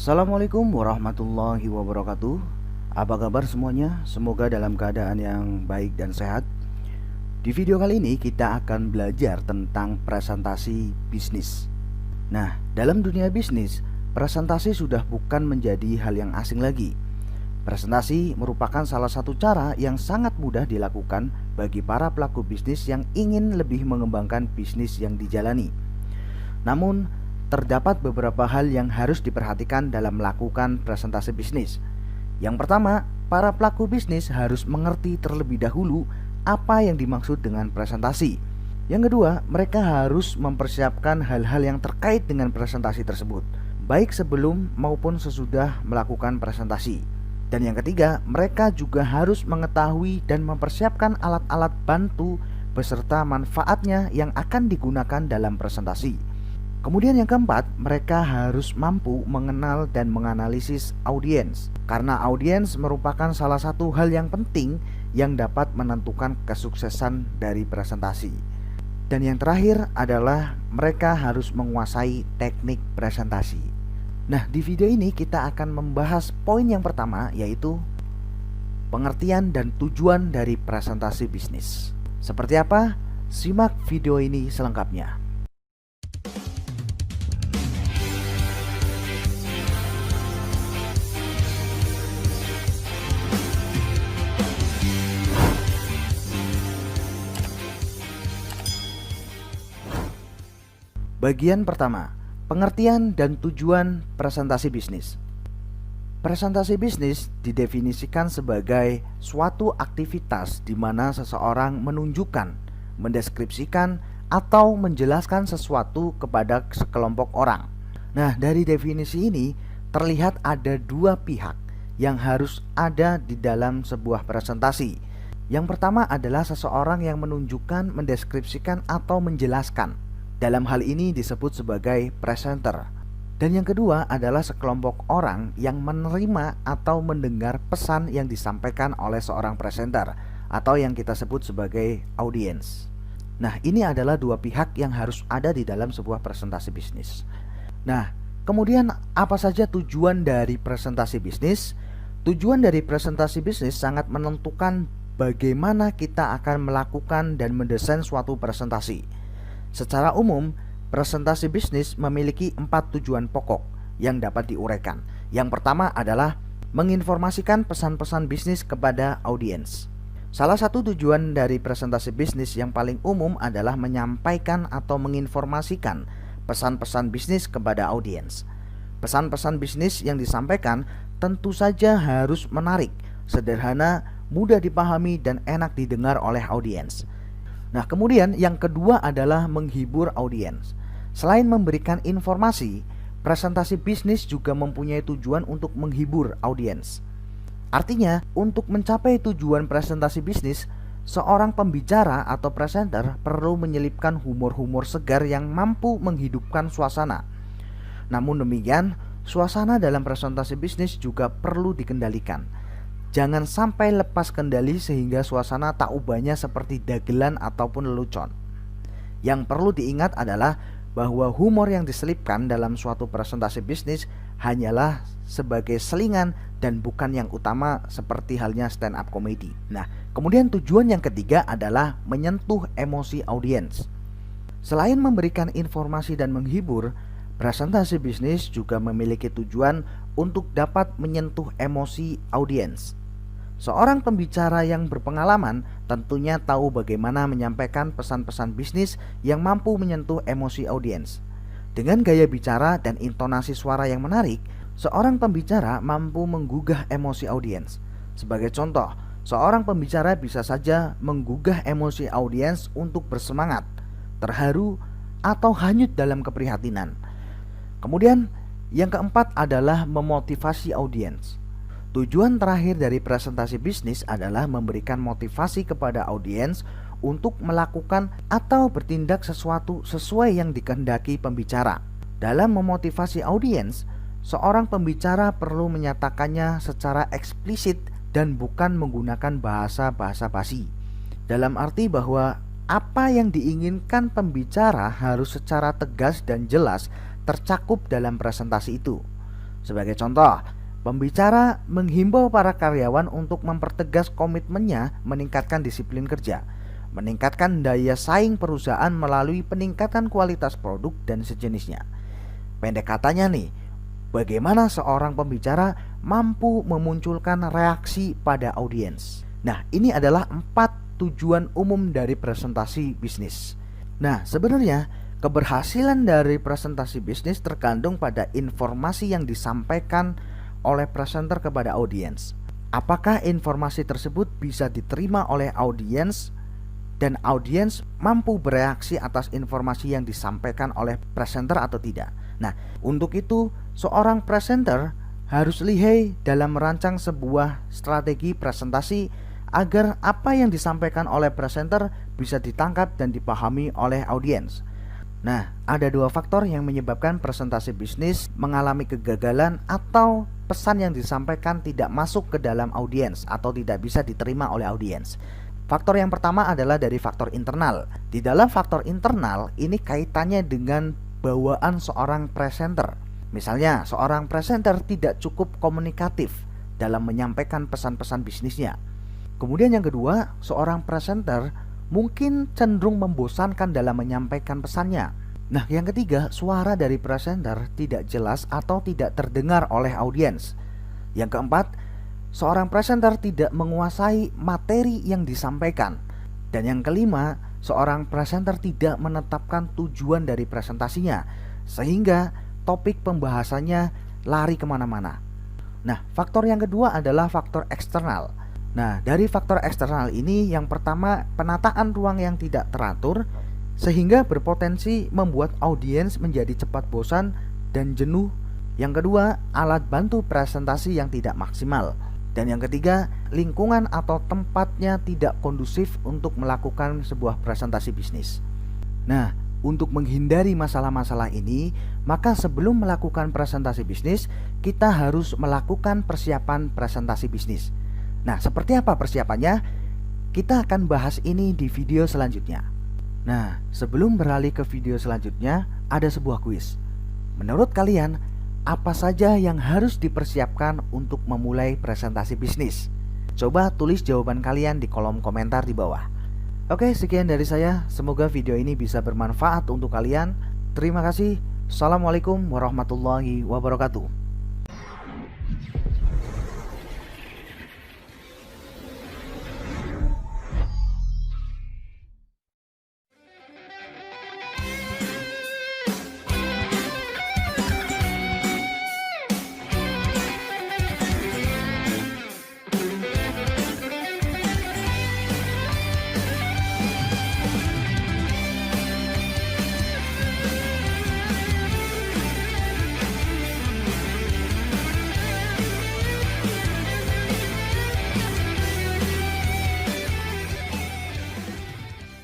Assalamualaikum warahmatullahi wabarakatuh. Apa kabar semuanya? Semoga dalam keadaan yang baik dan sehat. Di video kali ini kita akan belajar tentang presentasi bisnis. Nah, dalam dunia bisnis, presentasi sudah bukan menjadi hal yang asing lagi. Presentasi merupakan salah satu cara yang sangat mudah dilakukan bagi para pelaku bisnis yang ingin lebih mengembangkan bisnis yang dijalani. Namun, terdapat beberapa hal yang harus diperhatikan dalam melakukan presentasi bisnis. Yang pertama, para pelaku bisnis harus mengerti terlebih dahulu apa yang dimaksud dengan presentasi. Yang kedua, mereka harus mempersiapkan hal-hal yang terkait dengan presentasi tersebut, baik sebelum maupun sesudah melakukan presentasi. Dan yang ketiga, mereka juga harus mengetahui dan mempersiapkan alat-alat bantu beserta manfaatnya yang akan digunakan dalam presentasi. Kemudian yang keempat, mereka harus mampu mengenal dan menganalisis audiens, karena audiens merupakan salah satu hal yang penting yang dapat menentukan kesuksesan dari presentasi. Dan yang terakhir adalah mereka harus menguasai teknik presentasi. Nah, di video ini kita akan membahas poin yang pertama, yaitu pengertian dan tujuan dari presentasi bisnis. Seperti apa? Simak video ini selengkapnya. Bagian pertama, pengertian dan tujuan presentasi bisnis. Presentasi bisnis didefinisikan sebagai suatu aktivitas di mana seseorang menunjukkan, mendeskripsikan, atau menjelaskan sesuatu kepada sekelompok orang. Nah, dari definisi ini terlihat ada dua pihak yang harus ada di dalam sebuah presentasi. Yang pertama adalah seseorang yang menunjukkan, mendeskripsikan, atau menjelaskan. Dalam hal ini disebut sebagai presenter. Dan yang kedua adalah sekelompok orang yang menerima atau mendengar pesan yang disampaikan oleh seorang presenter, atau yang kita sebut sebagai audiens. Nah, ini adalah dua pihak yang harus ada di dalam sebuah presentasi bisnis. Nah, kemudian apa saja tujuan dari presentasi bisnis? Tujuan dari presentasi bisnis sangat menentukan bagaimana kita akan melakukan dan mendesain suatu presentasi. Secara umum, presentasi bisnis memiliki 4 tujuan pokok yang dapat diuraikan. Yang pertama adalah menginformasikan pesan-pesan bisnis kepada audiens. Salah satu tujuan dari presentasi bisnis yang paling umum adalah menyampaikan atau menginformasikan pesan-pesan bisnis kepada audiens. Pesan-pesan bisnis yang disampaikan tentu saja harus menarik, sederhana, mudah dipahami, dan enak didengar oleh audiens. Nah, kemudian yang kedua adalah menghibur audiens. Selain memberikan informasi, presentasi bisnis juga mempunyai tujuan untuk menghibur audiens. Artinya, untuk mencapai tujuan presentasi bisnis, seorang pembicara atau presenter perlu menyelipkan humor-humor segar yang mampu menghidupkan suasana. Namun demikian, suasana dalam presentasi bisnis juga perlu dikendalikan. Jangan sampai lepas kendali sehingga suasana tak ubahnya seperti dagelan ataupun lelucon. Yang perlu diingat adalah bahwa humor yang diselipkan dalam suatu presentasi bisnis hanyalah sebagai selingan dan bukan yang utama seperti halnya stand up comedy. Nah, kemudian tujuan yang ketiga adalah menyentuh emosi audiens. Selain memberikan informasi dan menghibur, presentasi bisnis juga memiliki tujuan untuk dapat menyentuh emosi audiens. Seorang pembicara yang berpengalaman tentunya tahu bagaimana menyampaikan pesan-pesan bisnis yang mampu menyentuh emosi audiens. Dengan gaya bicara dan intonasi suara yang menarik, seorang pembicara mampu menggugah emosi audiens. Sebagai contoh, seorang pembicara bisa saja menggugah emosi audiens untuk bersemangat, terharu, atau hanyut dalam keprihatinan. Kemudian, yang keempat adalah memotivasi audiens. Tujuan terakhir dari presentasi bisnis adalah memberikan motivasi kepada audiens untuk melakukan atau bertindak sesuatu sesuai yang dikehendaki pembicara. Dalam memotivasi audiens, seorang pembicara perlu menyatakannya secara eksplisit dan bukan menggunakan bahasa-bahasa basi. Dalam arti bahwa apa yang diinginkan pembicara harus secara tegas dan jelas tercakup dalam presentasi itu. Sebagai contoh, pembicara menghimbau para karyawan untuk mempertegas komitmennya meningkatkan disiplin kerja, meningkatkan daya saing perusahaan melalui peningkatan kualitas produk dan sejenisnya. Pendek katanya nih, bagaimana seorang pembicara mampu memunculkan reaksi pada audiens. Nah, ini adalah 4 tujuan umum dari presentasi bisnis. Nah, sebenarnya keberhasilan dari presentasi bisnis tergantung pada informasi yang disampaikan oleh presenter kepada audiens. Apakah informasi tersebut bisa diterima oleh audiens dan audiens mampu bereaksi atas informasi yang disampaikan oleh presenter atau tidak. Nah, untuk itu seorang presenter harus lihai dalam merancang sebuah strategi presentasi agar apa yang disampaikan oleh presenter bisa ditangkap dan dipahami oleh audiens. Nah, ada 2 faktor yang menyebabkan presentasi bisnis mengalami kegagalan atau pesan yang disampaikan tidak masuk ke dalam audiens atau tidak bisa diterima oleh audiens. Faktor yang pertama adalah dari faktor internal. Di dalam faktor internal ini kaitannya dengan bawaan seorang presenter. Misalnya, seorang presenter tidak cukup komunikatif dalam menyampaikan pesan-pesan bisnisnya. Kemudian yang kedua, seorang presenter mungkin cenderung membosankan dalam menyampaikan pesannya. Nah, yang ketiga, suara dari presenter tidak jelas atau tidak terdengar oleh audiens. Yang keempat, seorang presenter tidak menguasai materi yang disampaikan. Dan yang kelima, seorang presenter tidak menetapkan tujuan dari presentasinya, sehingga topik pembahasannya lari kemana-mana. Nah, faktor yang kedua adalah faktor eksternal. Nah, dari faktor eksternal ini yang pertama, penataan ruang yang tidak teratur sehingga berpotensi membuat audiens menjadi cepat bosan dan jenuh. Yang kedua, alat bantu presentasi yang tidak maksimal. Dan yang ketiga, lingkungan atau tempatnya tidak kondusif untuk melakukan sebuah presentasi bisnis. Nah, untuk menghindari masalah-masalah ini, maka sebelum melakukan presentasi bisnis, kita harus melakukan persiapan presentasi bisnis. Nah, seperti apa persiapannya? Kita akan bahas ini di video selanjutnya. Nah, sebelum beralih ke video selanjutnya, ada sebuah kuis. Menurut kalian, apa saja yang harus dipersiapkan untuk memulai presentasi bisnis? Coba tulis jawaban kalian di kolom komentar di bawah. Oke, sekian dari saya. Semoga video ini bisa bermanfaat untuk kalian. Terima kasih. Assalamualaikum warahmatullahi wabarakatuh.